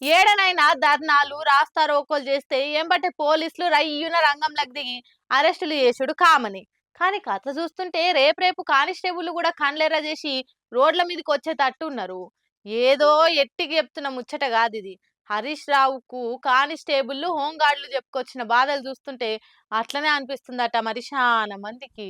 ఏడనైనా ధర్నాలు రాస్తారోకోలు చేస్తే ఎంబటే పోలీసులు రయ్యున రంగంలోకి దిగి అరెస్టులు చేసుడు కామని. కానీ కథ చూస్తుంటే రేపు కానిస్టేబుల్ కూడా కండ్లెర్ర చేసి రోడ్ల మీదకి వచ్చేటట్టు ఉన్నారు. ఏదో ఎట్టికి చెప్తున్న ముచ్చట కాదు ఇది. హరీష్ రావుకు కానిస్టేబుల్ హోంగార్డులు చెప్పుకొచ్చిన బాధలు చూస్తుంటే అట్లనే అనిపిస్తుందట మరి చాలా మందికి.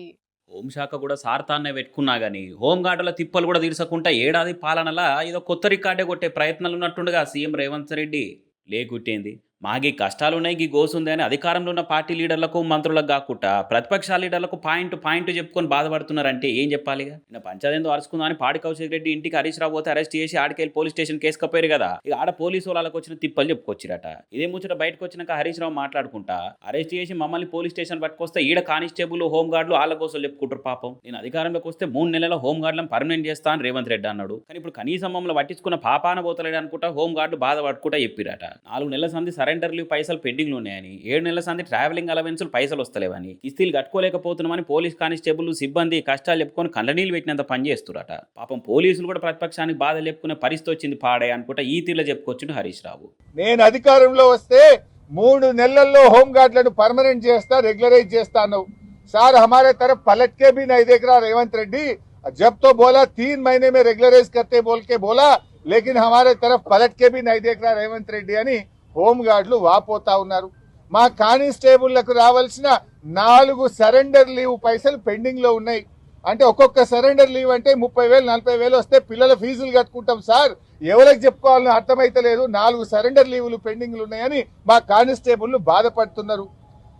హోంశాఖ కూడా సారథాన్నే పెట్టుకున్నా గానీ హోంగార్డుల తిప్పలు కూడా తీర్చకుండా ఏడాది పాలనలా ఏదో కొత్త రికార్డే కొట్టే ప్రయత్నాలు ఉన్నట్టుండగా సీఎం రేవంత్ రెడ్డి లేకుట్టేంది మాకి కష్టాలున్నాయి గీ గోసుంది అని అధికారంలో ఉన్న పార్టీ లీడర్లకు మంత్రులకు కాకుండా ప్రతిపక్ష లీడర్లకు పాయింట్ చెప్పుకొని బాధపడుతున్నారంటే ఏం చెప్పాలిగా నిన్న పంచాయతీ అరుచుకుందామని పాడి కౌశిక్ రెడ్డి ఇంటికి హరీష్ రావు పోతే అరెస్ట్ చేసి ఆడికెళ్ళి పోలీస్ స్టేషన్ కేసు కప్పారు కదా. ఇక ఆడ పోలీసు వాళ్ళకి వచ్చిన తిప్పలు చెప్పుకొచ్చిరట. ఇదే ముచ్చట బయటకు వచ్చినాక హరీష్ రావు మాట్లాడుకుంటా అరెస్ట్ చేసి మమ్మల్ని పోలీస్ స్టేషన్ పట్టుకొస్తే ఈడ కానిస్టేబుల్ హోంగార్డులు వాళ్ళ కోసం చెప్పుకుంటారు పాపం. నేను అధికారంలోకి వస్తే 3 నెలల హోంగార్డులను పర్మనెంట్ చేస్తా అని రేవంత్ రెడ్డి అన్నాడు. కానీ ఇప్పుడు కనీసం మమ్మల్ని పట్టించుకున్న పాపాన పోతలేడు అనుకుంటా హోంగార్డు బాధపడుకుంటా చెప్పిరట. 4 నెలల సంది సరెండర్ లీవ్ పైసలు పెండింగ్లు ఉన్నాయని, 7 నెలల సంది ట్రావెలింగ్ అలవెన్సులు పైసలు వస్తలేవని, కిస్తీలు కట్టుకోలేకపోతున్నామని పోలీస్ కానిస్టేబుల్ సిబ్బంది కష్టాలు చెప్పుకొని కళ్ళనీళ్ళు పెట్టినంత పని చేస్తురట. పాపం పోలీసులు కూడా ప్రతిపక్షానికి బాధ చెప్పుకునే పరిస్థితి వచ్చింది పాడే అనుకుంటా ఈ తీరులో చెప్పుకొచ్చిండు హరీష్ రావు. నేను అధికారంలో వస్తే 3 నెలల్లో హోంగార్డులను పర్మనెంట్ చేస్తా, రెగ్యులరైజ్ చేస్తాను. సార్ हमारे तरफ पलट के भी नहीं देख रहा रेवंत रेड्डी. जब तो बोला 3 महीने में रेगुलराइज करते बोल के बोला, लेकिन हमारे तरफ पलट के भी नहीं देख रहा रेवंत रेड्डी అని హోంగార్డులు వాపోతా ఉన్నారు. మా కానిస్టేబుళ్లకు రావాల్సిన 4 సరెండర్ లీవ్ పైసలు పెండింగ్ లో ఉన్నాయి. అంటే ఒక్కొక్క సరెండర్ లీవ్ అంటే 30,000 40,000 వస్తే పిల్లల ఫీజులు కట్టుకుంటాం సార్. ఎవరికి చెప్పుకోవాలని అర్థమైతలేదు. 4 సరెండర్ లీవులు పెండింగ్లు ఉన్నాయని మా కానిస్టేబుళ్లు బాధపడుతున్నారు.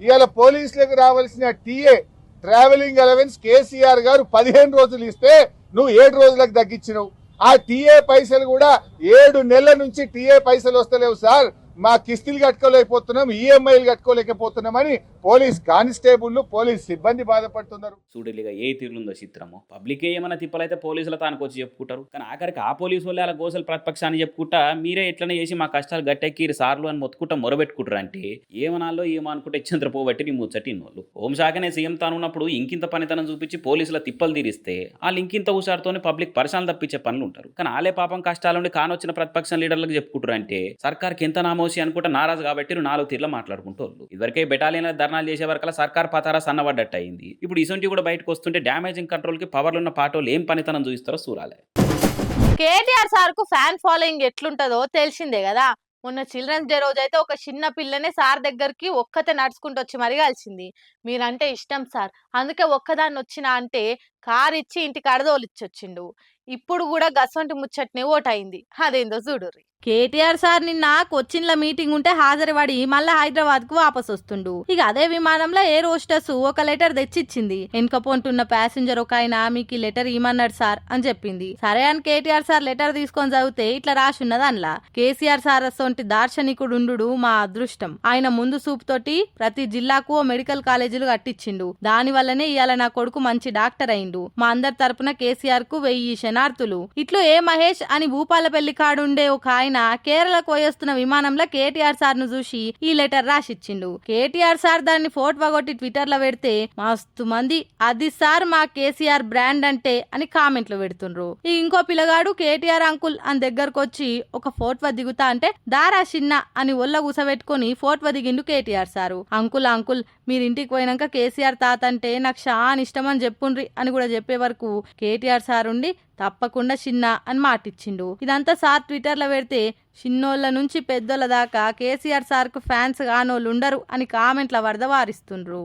ఇవాళ పోలీసులకు రావాల్సిన టీఏ ట్రావెలింగ్ అలవెన్స్ కేసీఆర్ గారు 15 రోజులు ఇస్తే నువ్వు 7 రోజులకు తగ్గించినవు. ఆ టీఏ పైసలు కూడా 7 నెలల నుంచి టీఏ పైసలు వస్తలేవు సార్. మా కిస్తీలు కట్టుకోలేకపోతున్నాం, ఈఎంఐలు కట్టుకోలేకపోతున్నామని పోలీస్ కానిస్టేబుల్ పోలీస్ సిబ్బంది బాధపడుతున్నారు. చూడలిగా ఏ తీరుందో చిత్రము. పబ్లికే ఏమైనా తిప్పలైతే పోలీసులు తానికి వచ్చి చెప్పుకుంటారు. కానీ ఆఖరికి ఆ పోలీసు వాళ్ళు అలా గోసలు ప్రతిపక్షాన్ని చెప్పుకుంటా మీరే ఎట్లనే చేసి మా కష్టాలు గట్టెక్కిరు సార్లు అని మొత్తుకుంటా మొరబెట్టుకుంటారు. అంటే ఏమనాలో ఏమనుకుంటే చంద్రపోబట్టి నీ ముచ్చటి వాళ్ళు. హోంశాఖనే సీఎం తానున్నప్పుడు ఇంకింత పనితనం చూపించి పోలీసుల తిప్పలు తీరిస్తే వాళ్ళు ఇంకింత హుషారుతోనే పబ్లిక్ పరిశాలను తప్పించే పనులు ఉంటారు. కానీ ఆలే పాపం కష్టాలుండి కానొచ్చిన ప్రతిపక్ష లీడర్లకు చెప్పుకుంటారు. అంటే సర్కార్కి ఎంత నామోసి అనుకుంటా నారాజు కాబట్టి 4 తీర్లు మాట్లాడుకుంటారు. ఇదివరకే బెటాలియన్ ధర్నాలు చేసే వరకల్లా సర్కార్ పతారా సన్నబడ్డట్టు అయింది. ఇప్పుడు ఇసొంటి కూడా బయటకు వస్తుంటే డ్యామేజింగ్ కంట్రోల్ కి పవర్లు ఉన్న పాటోలు ఏం పనితనం చూపిస్తారో చూడాలి. కేటీఆర్ సార్ కు ఫ్యాన్ ఫాలోయింగ్ ఎట్లుంటదో తెలిసిందే కదా. మొన్న చిల్డ్రన్స్ డే రోజు అయితే ఒక చిన్న పిల్లనే సార్ దగ్గరికి ఒక్కతే నడుచుకుంటూ వచ్చి మరీ కలిసింది. మీరంటే ఇష్టం సార్, అందుకే ఒక్కదాన్ని వచ్చినా అంటే కార్ ఇచ్చి ఇంటికి అడదోలిచ్చొచ్చిండు. ఇప్పుడు కూడా గసొంటి ముచ్చట్నే ఓటైంది. అదేందో చూడుర్రి. కేటీఆర్ సార్ నిన్న కొచ్చిన్ల మీటింగ్ ఉంటే హాజరుపడి మళ్ళా హైదరాబాద్ కు వాపస్ వస్తుండు. ఇక అదే విమానంలో ఎయిర్ హోస్టెస్ ఒక లెటర్ తెచ్చిచ్చింది. వెనకపోంటున్న ప్యాసింజర్ ఒక ఆయన మీకు ఈ లెటర్ ఇమ్మన్నాడు సార్ అని చెప్పింది. సరే అని కేటీఆర్ సార్ లెటర్ తీసుకొని చదివితే ఇట్లా రాసున్నది అందులో. కేసీఆర్ సార్ అసొంటి దార్శనికుడు మా అదృష్టం. ఆయన ముందు సూపు తోటి ప్రతి జిల్లాకు ఓ మెడికల్ కాలేజీలు కట్టించిండు. దాని వల్లనే ఇవాళ నా కొడుకు మంచి డాక్టర్ అయిండు. మా అందరి తరపున కేసీఆర్ కు 1000 శనార్థులు. ఇట్లు ఏ మహేష్ అని భూపాలపల్లి కాడుండే ఒక ఆయన కేరళకు పోయేస్తున్న విమానంలో కేటీఆర్ సార్ ను చూసి ఈ లెటర్ రాసిచ్చిండు. కేటీఆర్ సార్ దాన్ని ఫోటో కొట్టి ట్విట్టర్ లో పెడితే మస్తు మంది అది సార్ మా కేసీఆర్ బ్రాండ్ అంటే అని కామెంట్లు పెడుతుండ్రు. ఇంకో పిల్లగాడు కేటీఆర్ అంకుల్ అని దగ్గరకు వచ్చి ఒక ఫోటో దిగుతా అంటే దారా చిన్న అని ఒళ్ళ కూసబెట్టుకుని ఫోటో దిగిండు కేటీఆర్ సారు. అంకుల్ మీరు ఇంటికి పోయినాక కేసీఆర్ తాత అంటే నాకు చాలా ఇష్టం అని చెప్పుండ్రి అని కూడా చెప్పే వరకు కేటీఆర్ సార్ ఉండి తప్పకుండా చిన్న అని మాటిచ్చిండు. ఇదంతా సార్ ట్విట్టర్ లో పెడితే చిన్నోళ్ళ నుంచి పెద్దోళ్ళ దాకా కేసీఆర్ సార్ కు ఫ్యాన్స్ కానోళ్ళు ఉండరు అని కామెంట్ల వరద వారిస్తుండ్రు.